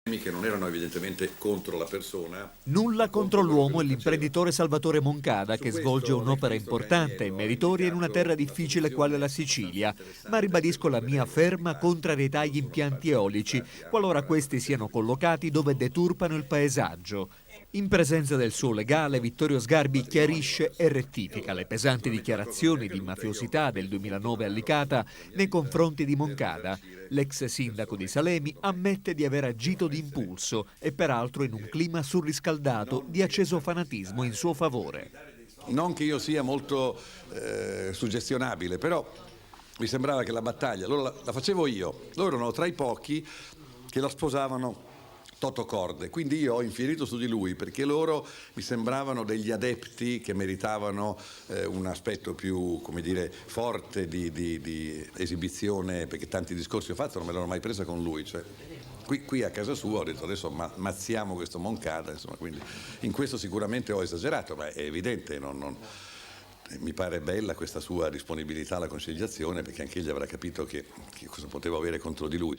Che non erano evidentemente contro la persona. Nulla contro l'uomo e l'imprenditore Salvatore Moncada, che svolge un'opera importante e meritoria in una terra difficile quale la Sicilia, ma ribadisco la mia ferma contrarietà agli impianti eolici, qualora questi siano collocati dove deturpano il paesaggio. In presenza del suo legale, Vittorio Sgarbi chiarisce e rettifica le pesanti dichiarazioni di mafiosità del 2009 a Licata nei confronti di Moncada. L'ex sindaco di Salemi ammette di aver agito d'impulso e peraltro in un clima surriscaldato di acceso fanatismo in suo favore. Non che io sia molto suggestionabile, però mi sembrava che la battaglia, la facevo io, loro erano tra i pochi che la sposavano toto corde, quindi io ho infierito su di lui perché loro mi sembravano degli adepti che meritavano un aspetto più, come dire, forte di esibizione, perché tanti discorsi ho fatto non me l'hanno mai presa con lui, cioè, qui a casa sua ho detto adesso mazziamo questo Moncada, insomma, quindi in questo sicuramente ho esagerato, ma è evidente, mi pare bella questa sua disponibilità alla conciliazione, perché anche egli avrà capito che cosa potevo avere contro di lui.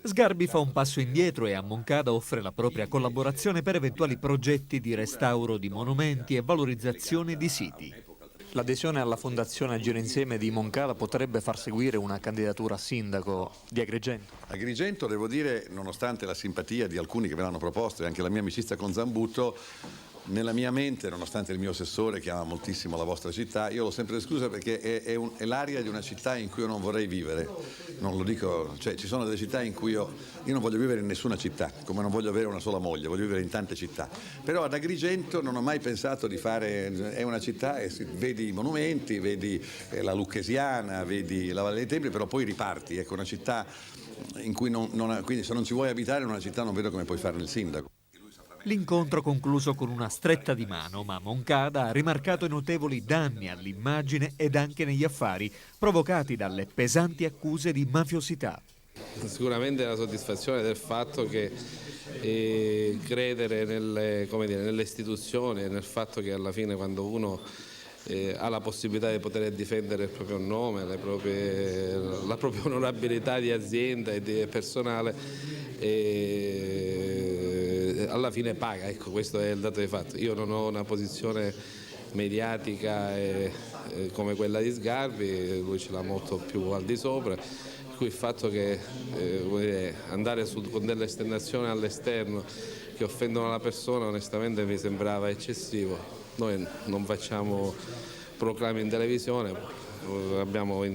Sgarbi fa un passo indietro e a Moncada offre la propria collaborazione per eventuali progetti di restauro di monumenti e valorizzazione di siti. L'adesione alla Fondazione Agire Insieme di Moncada potrebbe far seguire una candidatura a sindaco di Agrigento? Agrigento, devo dire, nonostante la simpatia di alcuni che me l'hanno proposto e anche la mia amicizia con Zambutto, nella mia mente, nonostante il mio assessore che ama moltissimo la vostra città, io l'ho sempre esclusa perché è l'aria di una città in cui io non vorrei vivere. Non lo dico, cioè ci sono delle città in cui io non voglio vivere in nessuna città, come non voglio avere una sola moglie, voglio vivere in tante città. Però ad Agrigento non ho mai pensato di fare, è una città e vedi i monumenti, vedi la Lucchesiana, vedi la Valle dei Templi, però poi riparti, ecco, una città in cui quindi se non ci vuoi abitare in una città non vedo come puoi fare il sindaco. L'incontro concluso con una stretta di mano, ma Moncada ha rimarcato i notevoli danni all'immagine ed anche negli affari provocati dalle pesanti accuse di mafiosità. Sicuramente la soddisfazione del fatto che credere nelle istituzioni e nel fatto che alla fine quando uno ha la possibilità di poter difendere il proprio nome, la propria onorabilità di azienda e di personale, alla fine paga, ecco, questo è il dato di fatto. Io non ho una posizione mediatica come quella di Sgarbi, lui ce l'ha molto più al di sopra, per cui il fatto che andare con delle esternazioni all'esterno che offendono la persona onestamente mi sembrava eccessivo. Noi non facciamo proclami in televisione, abbiamo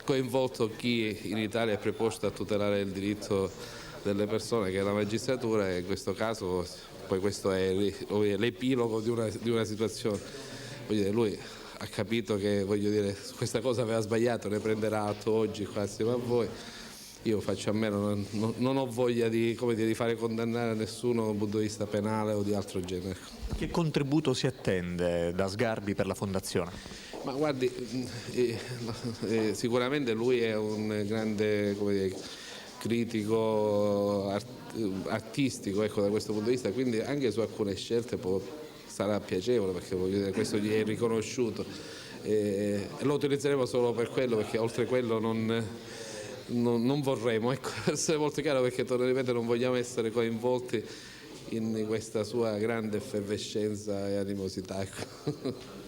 coinvolto chi in Italia è preposto a tutelare il diritto delle persone, che è la magistratura, e in questo caso poi questo è l'epilogo di una situazione. Lui ha capito che questa cosa aveva sbagliato, ne prenderà atto oggi qua assieme a voi. Io faccio a meno, non ho voglia di fare condannare a nessuno dal punto di vista penale o di altro genere. Che contributo si attende da Sgarbi per la Fondazione? Ma guardi, sicuramente lui è un grande critico artistico, ecco, da questo punto di vista, quindi anche su alcune scelte sarà piacevole, perché questo gli è riconosciuto. Lo utilizzeremo solo per quello, perché oltre quello non vorremmo, ecco, essere molto chiaro, perché torno a ripetere, non vogliamo essere coinvolti in questa sua grande effervescenza e animosità, ecco.